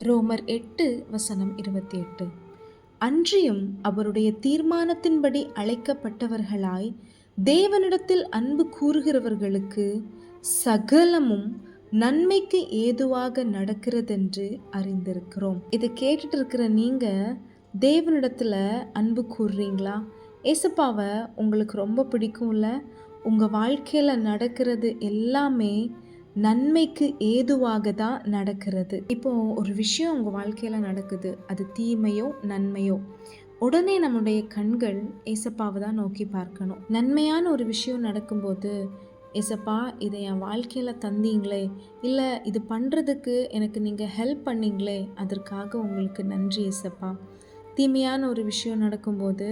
ரோமர் 8:28. அன்றியும் அவருடைய தீர்மானத்தின்படி அழைக்கப்பட்டவர்களாய் தேவனிடத்தில் அன்பு கூறுகிறவர்களுக்கு சகலமும் நன்மைக்கு ஏதுவாக நடக்கிறதென்று அறிந்திருக்கிறோம். இதை கேட்டுட்டு இருக்கிற நீங்க தேவனிடத்துல அன்பு கூறுறீங்களா? ஏசப்பாவை உங்களுக்கு ரொம்ப பிடிக்கும்ல? உங்க வாழ்க்கையில நடக்கிறது எல்லாமே நன்மைக்கு ஏதுவாக தான் நடக்கிறது. இப்போ ஒரு விஷயம் உங்கள் வாழ்க்கையில் நடக்குது, அது தீமையோ நன்மையோ, உடனே நம்முடைய கண்கள் ஏசப்பாவை தான் நோக்கி பார்க்கணும். நன்மையான ஒரு விஷயம் நடக்கும்போது, ஏசப்பா இதை என் வாழ்க்கையில் தந்தீங்களே, இல்லை இது பண்ணுறதுக்கு எனக்கு நீங்கள் ஹெல்ப் பண்ணீங்களே, அதற்காக உங்களுக்கு நன்றி ஏசப்பா. தீமையான ஒரு விஷயம் நடக்கும்போது,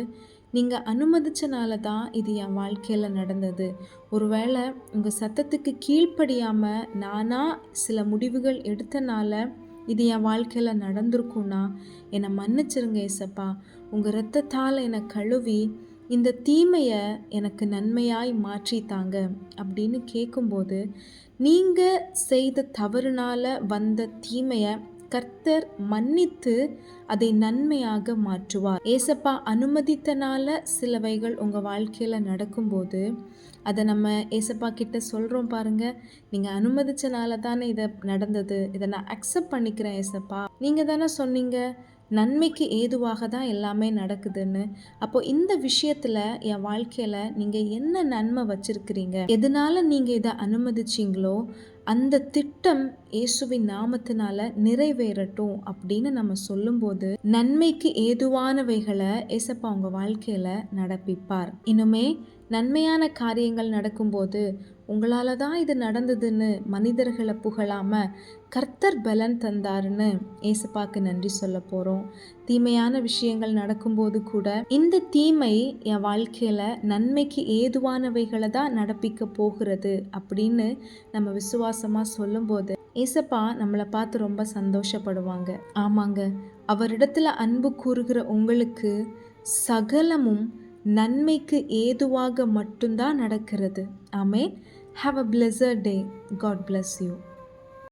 நீங்கள் அனுமதிச்சனால தான் இது என் வாழ்க்கையில் நடந்தது. ஒருவேளை உங்கள் சத்தத்துக்கு கீழ்ப்படியாமல் நானாக சில முடிவுகள் எடுத்தனால இது என் வாழ்க்கையில் நடந்திருக்கும்னா என்னை மன்னிச்சிருங்க ஏசப்பா. உங்கள் இரத்தத்தால் என்னை கழுவி இந்த தீமையை எனக்கு நன்மையாய் மாற்றித்தாங்க அப்படின்னு கேட்கும்போது, நீங்கள் செய்த தவறுனால வந்த தீமையை கர்த்தர் மன்னித்து அதை நன்மையாக மாற்றுவார். ஏசப்பா அனுமதித்தனால சிலவைகள் உங்கள் வாழ்க்கையில் நடக்கும்போது அதை நம்ம ஏசப்பா கிட்ட சொல்கிறோம் பாருங்க, நீங்கள் அனுமதிச்சனால தானே இதை நடந்தது, இதை நான் அக்செப்ட் பண்ணிக்கிறேன் ஏசப்பா. நீங்கள் தானே சொன்னீங்க நன்மைக்கு ஏதுவாக தான் எல்லாமே நடக்குதுன்னு. அப்போ இந்த விஷயத்தில் என் வாழ்க்கையில் நீங்கள் என்ன நன்மை வச்சிருக்கிறீங்க, எதனால நீங்கள் இதை அனுமதிச்சிங்களோ அந்த திட்டம் இயேசுவின் நாமத்தினால நிறைவேறட்டும் அப்படின்னு நம்ம சொல்லும்போது நன்மைக்கு ஏதுவானவைகளை ஏசப்பா உங்க வாழ்க்கையில நடப்பிப்பார். இன்னுமே நன்மையான காரியங்கள் நடக்கும்போது உங்களால தான் இது நடந்ததுன்னு மனிதர்களை புகழாம கர்த்தர் பலன் தந்தாருன்னு ஏசப்பாக்கு நன்றி சொல்ல போறோம். தீமையான விஷயங்கள் நடக்கும்போது கூட இந்த தீமை என் வாழ்க்கையில நன்மைக்கு ஏதுவானவைகளை தான் நடப்பிக்க போகிறது அப்படின்னு நம்ம விசுவாசமா சொல்லும்போது ஏசப்பா நம்மளை பார்த்து ரொம்ப சந்தோஷப்படுவாங்க. ஆமாங்க, அவரிடத்துல அன்பு கூறுகிற உங்களுக்கு சகலமும் நன்மைக்கு ஏதுவாக மட்டும்தான் நடக்கிறது. ஆமென். Have a blessed day. God bless you.